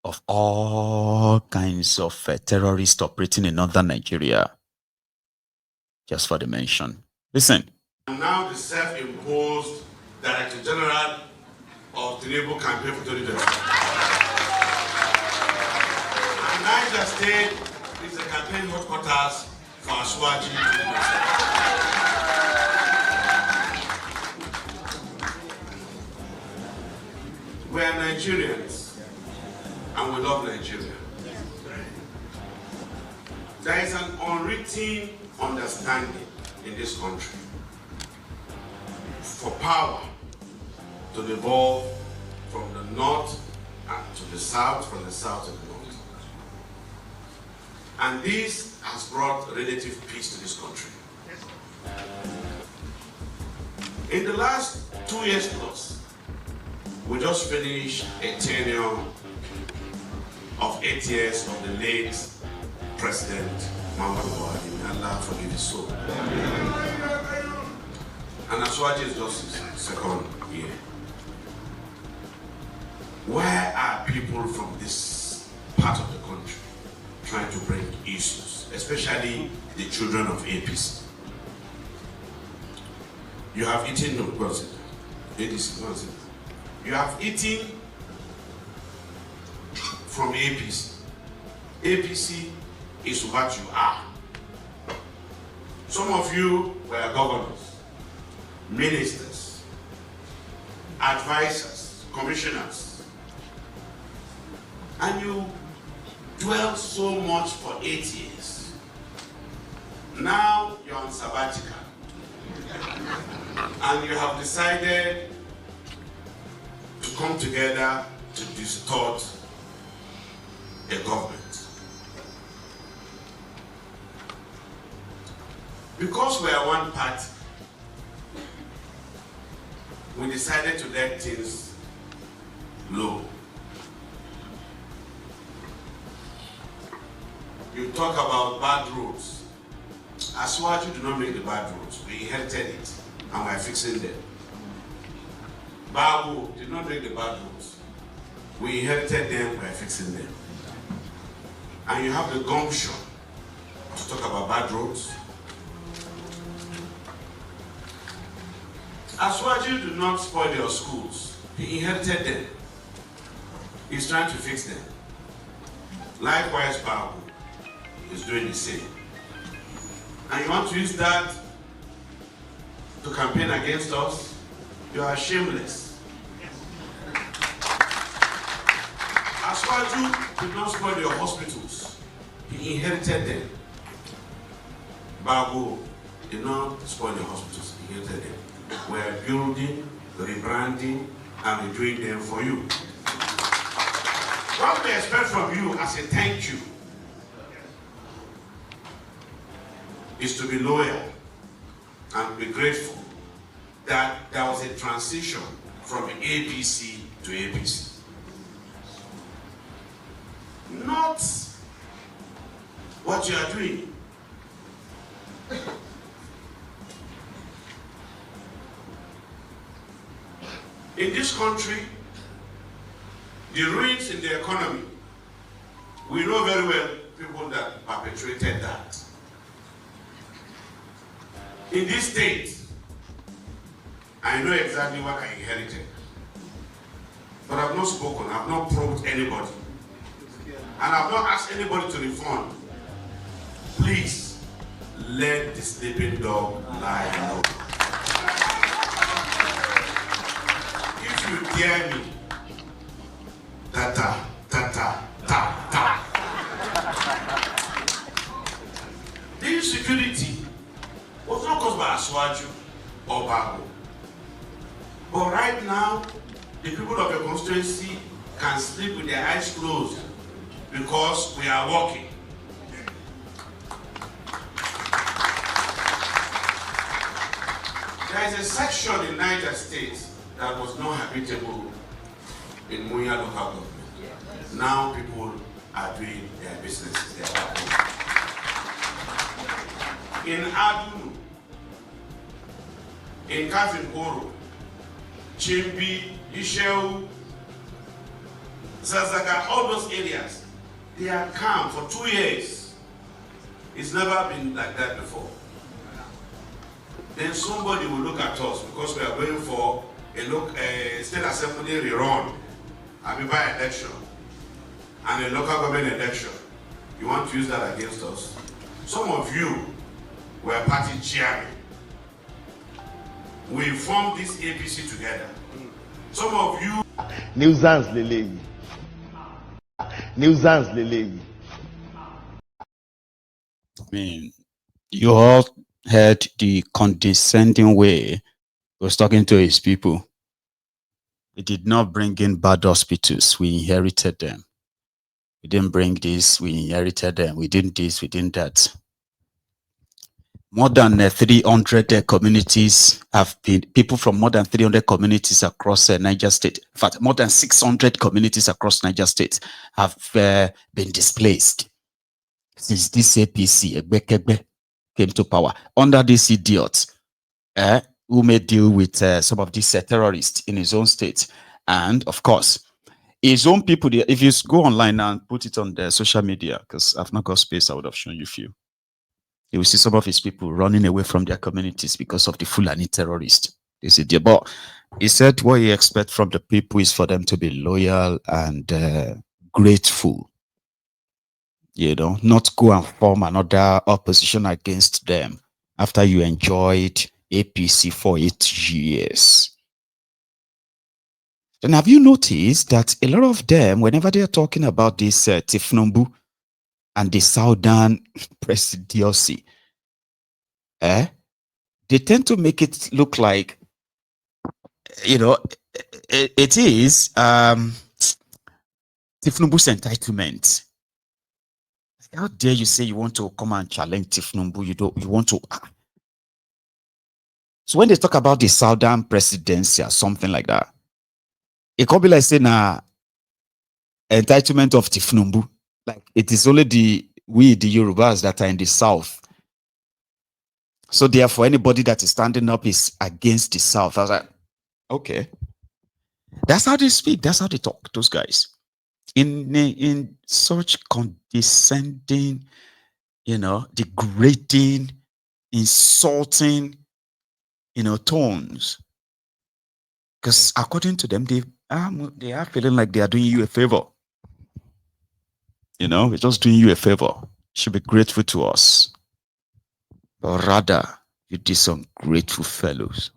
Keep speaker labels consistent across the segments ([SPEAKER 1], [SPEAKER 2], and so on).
[SPEAKER 1] of all kinds of terrorists operating in northern Nigeria. Just for the mention. Listen.
[SPEAKER 2] Now the self-imposed Director General of the Labour Campaign for 2020. And Niger State is the campaign headquarters for Aswaji. We are Nigerians and we love Nigeria. There is an unwritten understanding in this country for power to evolve from the north and to the south, from the south to the north. And this has brought relative peace to this country. In the last 2 years plus, we just finished a tenure of 8 years of the late President Muhammadu Buhari. May Allah forgive his soul. And Aswaji is just his second year. Where are people from this part of the country trying to bring issues, especially the children of APC? You have eaten, no, what is it? ADC, what is it? You have eaten from APC. APC is what you are. Some of you were governors, ministers, advisors, commissioners, and you dwelled so much for 8 years. Now you're on sabbatical, and you have decided to come together to distort a government. Because we are one party, we decided to let things low. You talk about bad roads. Aswaji did not make the bad roads. We inherited it and we're fixing them. Bago did not make the bad roads. We inherited them, we're fixing them. And you have the gumption to talk about bad roads. Aswaji did not spoil your schools. He inherited them. He's trying to fix them. Likewise, Bago is doing the same. And you want to use that to campaign against us? You are shameless. Aswaji did not spoil your hospitals. He inherited them. Bago did not spoil your hospitals. He inherited them. We're building, rebranding, and redoing them for you. What we expect from you as a thank you is to be loyal and be grateful that there was a transition from APC to APC. Not what you are doing. In this country, the ruins in the economy, we know very well people that perpetrated that. In this state, I know exactly what I inherited. But I've not spoken, I've not probed anybody. And I've not asked anybody to refund. Please, let the sleeping dog lie alone. If you dare me, ta-ta, ta-ta, ta-ta. The insecurity was not caused by Aswaji or Bago. But right now, the people of your constituency can sleep with their eyes closed because we are working. There is a section in Niger State that was not habitable in Munya local government. Now people are doing their businesses there. In Adunu, in Koolu, Chimbi, Isheu, Zazaga, all those areas, they are calm for 2 years. It's never been like that before. Then somebody will look at us because we are going for a state assembly rerun, I mean by election, and a local government election. You want to use that against us? Some of you were party chairmen. We formed this APC together. Some of you...
[SPEAKER 3] Nuisance Lele. Nuisance Lele.
[SPEAKER 1] I mean, you all heard the condescending way he was talking to his people. We did not bring in bad hospitals. We inherited them. We didn't bring this. We inherited them. We didn't this. We didn't that. More than 300 communities have been, people from more than 300 communities across Niger State. In fact, more than 600 communities across Niger State have been displaced since this APC Egbekegbe came to power. Under this idiot, who may deal with some of these terrorists in his own state. And of course, his own people, if you go online and put it on the social media, because I've not got space, I would have shown you a few. You will see some of his people running away from their communities because of the Fulani terrorists. They said, yeah, but he said what he expects from the people is for them to be loyal and grateful. You know, not go and form another opposition against them after you enjoyed APC for 8 years. Then have you noticed that a lot of them, whenever they are talking about this Tifnumbu and the Southern presidency, they tend to make it look like, you know, it is Tifnumbu's entitlement. How dare you say you want to come and challenge Tifnumbu? You want to. So when they talk about the Southern presidency or something like that, it could be like saying entitlement of Tifnumbu. Like it is only the Yorubas that are in the South. So therefore, anybody that is standing up is against the South. I was like, okay. That's how they speak. That's how they talk, those guys. In such condescending, you know, degrading, insulting, you know, tones. Because according to them, they are feeling like they are doing you a favor. You know, we're just doing you a favor. You should be grateful to us. But rather, you did some grateful fellows.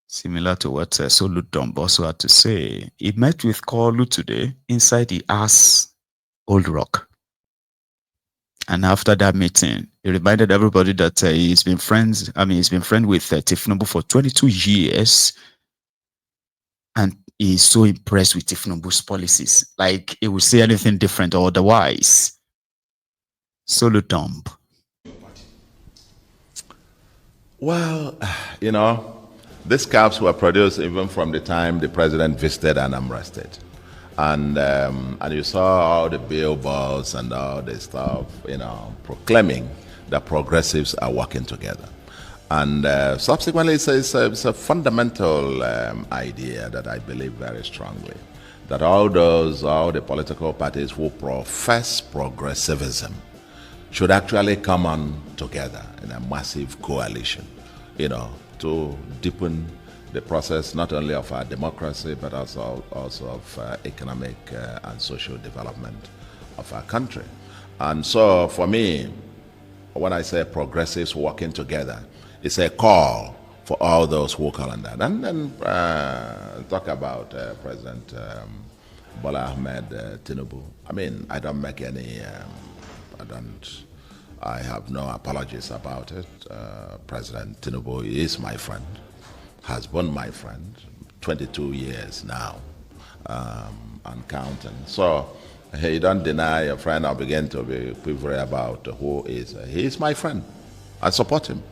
[SPEAKER 1] Similar to what Soludumb also had to say. He met with Koolu today inside the Old Rock. And after that meeting, he reminded everybody that he's been friends. He's been friends with Tifnumbu for 22 years. And he's so impressed with Tifnumbu's policies. Like he would say anything different or otherwise. Soludumb.
[SPEAKER 4] Well, you know, these caps were produced even from the time the president visited Anambra State. And you saw all the billboards and all the stuff, you know, proclaiming that progressives are working together. And subsequently, it's a fundamental idea that I believe very strongly, that all the political parties who profess progressivism should actually come on together in a massive coalition, you know, to deepen the process not only of our democracy, but also of economic and social development of our country. And so for me, when I say progressives working together, it's a call for all those who call on that. And then talk about President Bola Ahmed Tinubu. I mean, I don't make any, I have no apologies about it. President Tinubu is my friend, has been my friend, 22 years now, and counting. So you don't deny a friend or begin to be quivering about who is. He is my friend. I support him.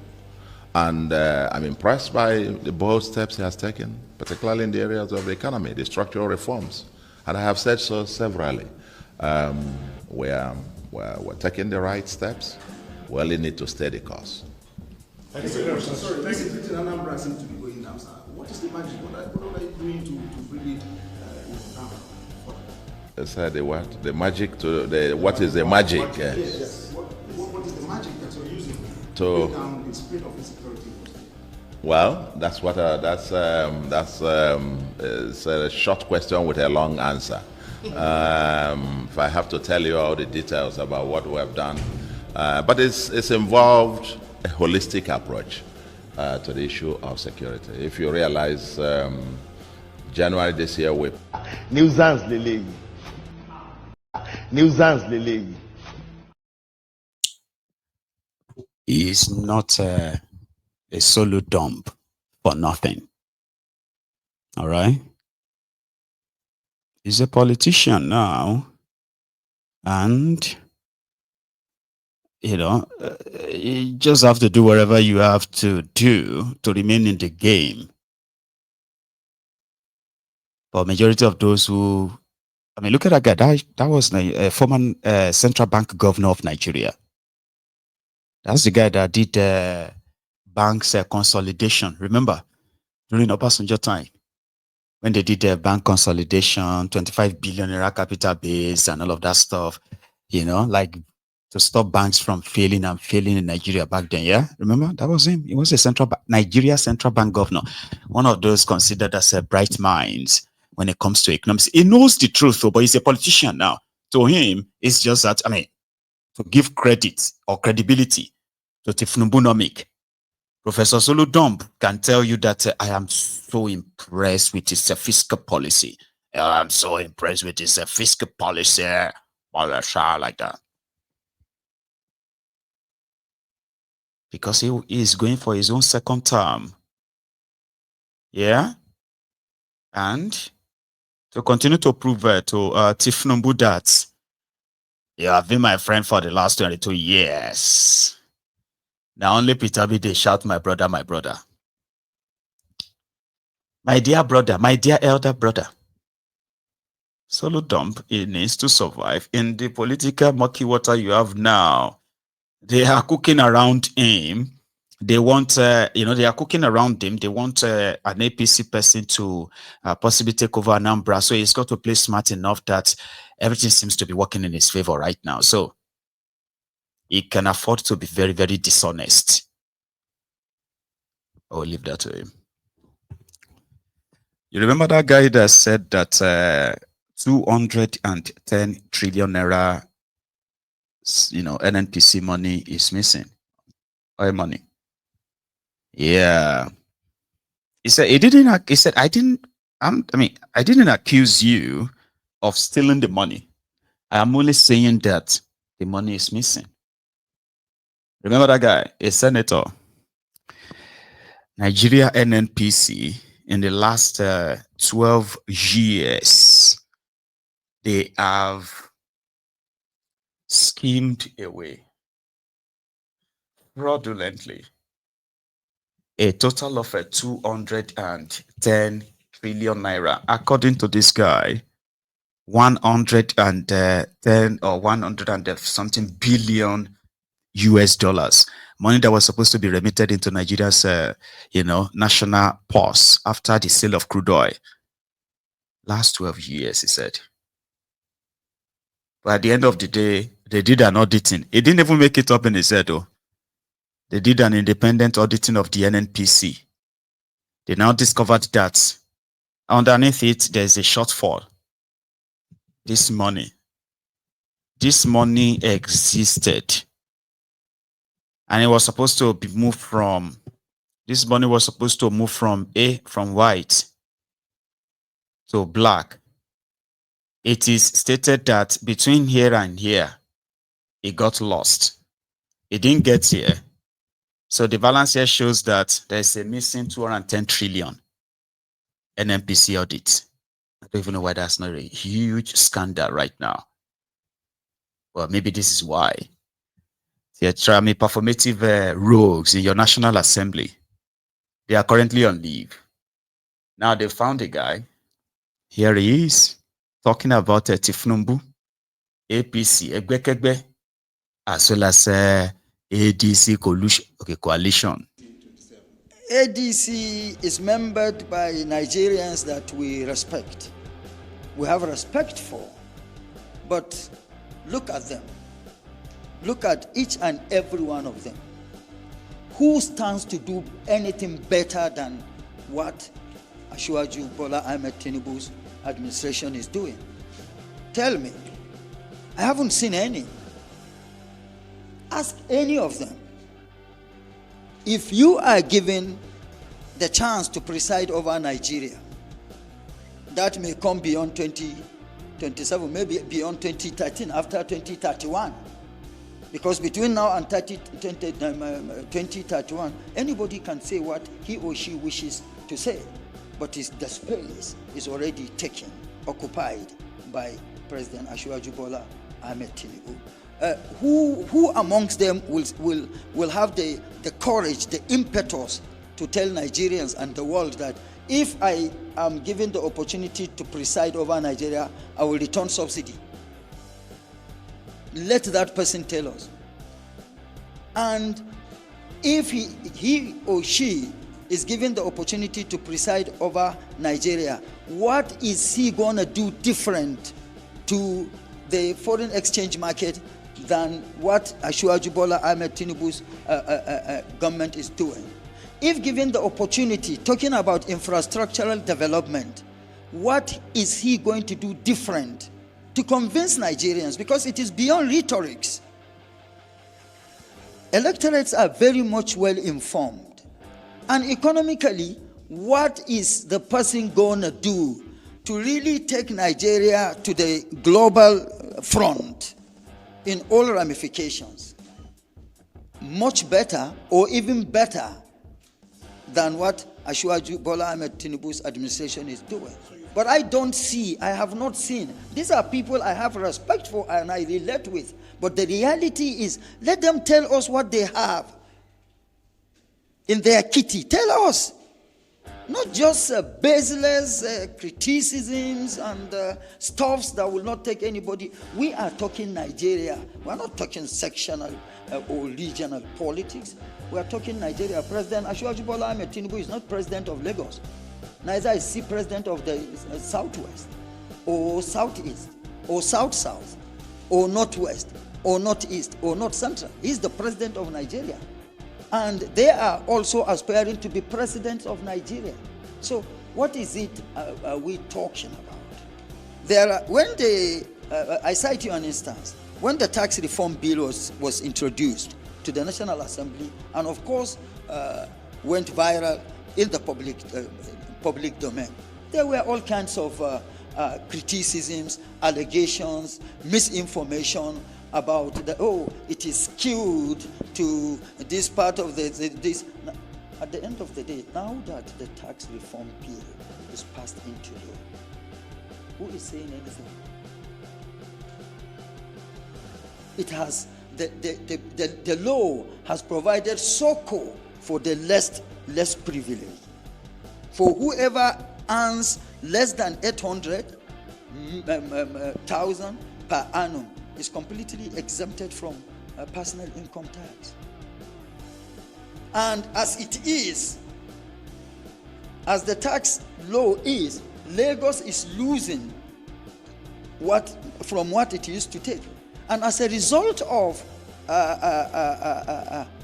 [SPEAKER 4] And I'm impressed by the bold steps he has taken, particularly in the areas of the economy, the structural reforms. And I have said so severally. We're taking the right steps. We only need to stay the course.
[SPEAKER 5] Sorry, this is Anambra seems to be going down. What is the magic? What are you doing to bring it down?
[SPEAKER 4] said the what? The magic to the what is the magic?
[SPEAKER 5] Yes. What is the magic that you're using
[SPEAKER 4] To-
[SPEAKER 5] break down the spirit of insecurity?
[SPEAKER 4] Well, that's what it's a short question with a long answer. If I have to tell you all the details about what we have done, but it's involved a holistic approach to the issue of security. If you realize, January this year we
[SPEAKER 3] Nuisance lele. Nuisance lele.
[SPEAKER 1] Is not a Soludumb for nothing. All right? He's a politician now. And, you just have to do whatever you have to do to remain in the game. For majority of those who, look at that guy. That was a former central bank governor of Nigeria. That's the guy that did banks consolidation. Remember, during Obasanjo time, when they did bank consolidation, 25 billion naira capital base and all of that stuff, like to stop banks from failing in Nigeria back then. Yeah, remember that was him. He was a Nigeria central bank governor, one of those considered as bright minds when it comes to economics. He knows the truth, though, but he's a politician now. To him, it's just that to give credit or credibility to Tifnumbunomic. Professor Soludumb can tell you that I am so impressed with his fiscal policy. I'm so impressed with his fiscal policy. Like that. Because he is going for his own second term. Yeah? And to continue to prove to Tifnumbu that you have been my friend for the last 22 years. Now only Peter B. they shout, my brother, my brother. My dear brother, my dear elder brother. Soludumb, he needs to survive in the political murky water you have now. They are cooking around him. They want, they are cooking around him. They want an APC person to possibly take over Anambra. So he's got to play smart enough that everything seems to be working in his favor right now. So he can afford to be very, very dishonest. I'll leave that to him. You remember that guy that said that 210 trillion naira, NNPC money is missing? Oil money. Yeah. He said I didn't accuse you of stealing the money. I am only saying that the money is missing. Remember that guy, a senator. Nigeria NNPC in the last 12 years, they have schemed away fraudulently a total of 210 trillion naira. According to this guy, 110 or 100 and something billion US dollars. Money that was supposed to be remitted into Nigeria's, national purse after the sale of crude oil. Last 12 years, he said. But at the end of the day, they did an auditing. It didn't even make it up in his head, though. They did an independent auditing of the NNPC. They now discovered that underneath it, there's a shortfall. This money existed. And it was supposed to be moved from, this money was supposed to move from white to black. It is stated that between here and here, it got lost. It didn't get here. So the balance here shows that there's a missing 210 trillion NNPC audit. I don't even know why that's not a huge scandal right now. Well, maybe this is why. They're trying performative rogues in your National Assembly. They are currently on leave. Now they found a guy. Here he is talking about Tifnumbu, APC, Egbekegbe, as well as ADC coalition.
[SPEAKER 6] ADC is membered by Nigerians that we respect. We have respect for. But look at them. Look at each and every one of them. Who stands to do anything better than what Asiwaju Bola Ahmed Tinubu's administration is doing? Tell me. I haven't seen any. Ask any of them. If you are given the chance to preside over Nigeria, that may come beyond 2027, maybe beyond 2013, after 2031. Because between now and 2031, anybody can say what he or she wishes to say. But the space is already taken, occupied by President Asiwaju Bola Ahmed Tinubu. Who amongst them will have the courage, the impetus to tell Nigerians and the world that if I am given the opportunity to preside over Nigeria, I will return subsidy? Let that person tell us. And if he or she is given the opportunity to preside over Nigeria, what is he going to do different to the foreign exchange market than what Asiwaju Bola Ahmed Tinubu's government is doing? If given the opportunity, talking about infrastructural development, what is he going to do different to convince Nigerians? Because it is beyond rhetorics. Electorates are very much well informed. And economically, what is the person going to do to really take Nigeria to the global front in all ramifications? Much better, or even better, than what Asiwaju Bola Ahmed Tinubu's administration is doing. But I have not seen. These are people I have respect for and I relate with. But the reality is, let them tell us what they have in their kitty. Tell us. Not just baseless criticisms and stuffs that will not take anybody. We are talking Nigeria. We are not talking sectional or regional politics. We are talking Nigeria. President Asiwaju Bola Ahmed Tinubu is not president of Lagos. Neither is he president of the Southwest, or Southeast, or South-South, or Northwest, or Northeast, or North Central. He is the president of Nigeria. And they are also aspiring to be president of Nigeria. So what is it are we talking about? I cite you an instance. When the tax reform bill was introduced to the National Assembly, and of course went viral in the public domain, there were all kinds of criticisms, allegations, misinformation about it is skewed to this part of this. At the end of the day, now that the tax reform bill is passed into law, who is saying anything? It has the law has provided succor for the less privileged. For whoever earns less than 800,000 per annum is completely exempted from personal income tax. And as it is, as the tax law is, Lagos is losing from what it used to take. And as a result of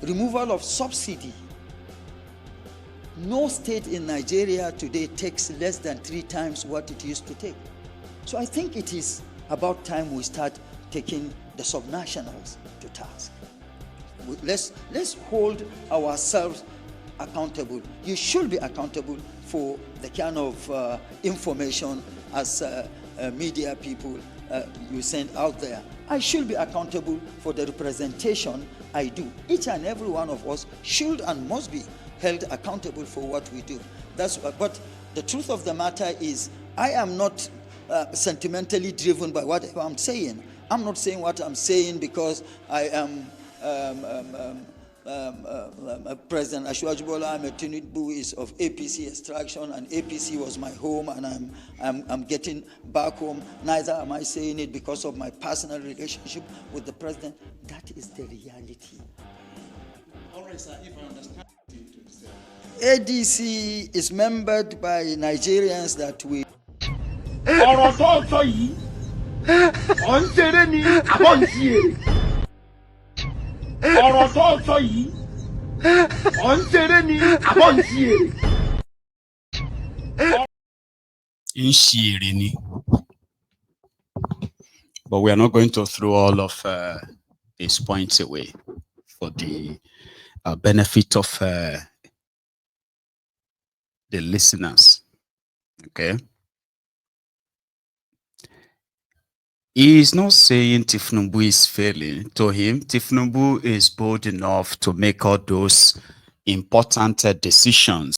[SPEAKER 6] removal of subsidy, no state in Nigeria today takes less than 3 times what it used to take. So I think it is about time we start taking the subnationals to task. Let's hold ourselves accountable. You should be accountable for the kind of information as media people you send out there. I should be accountable for the representation I do. Each and every one of us should and must be held accountable for what we do. But the truth of the matter is, I am not sentimentally driven by what I'm saying. I'm not saying what I'm saying because I am President Asiwaju Bola Ahmed Tinubu is of APC extraction, and APC was my home, and I'm getting back home. Neither am I saying it because of my personal relationship with the president. That is the reality.
[SPEAKER 5] All right, sir, if I understand.
[SPEAKER 6] ADC is membered by Nigerians that we.
[SPEAKER 3] ọ̀ ń ṣeré ni àbọ̀ ń ṣí èrè. ọ̀rọ̀ tó sọ yìí ọ̀ ń ṣeré ni àbọ̀ ń ṣí èrè.
[SPEAKER 1] But we are not going to throw all of these points away for the benefit of the listeners. Okay. He is not saying Tifnumbu is failing. To him, Tifnumbu is bold enough to make all those important decisions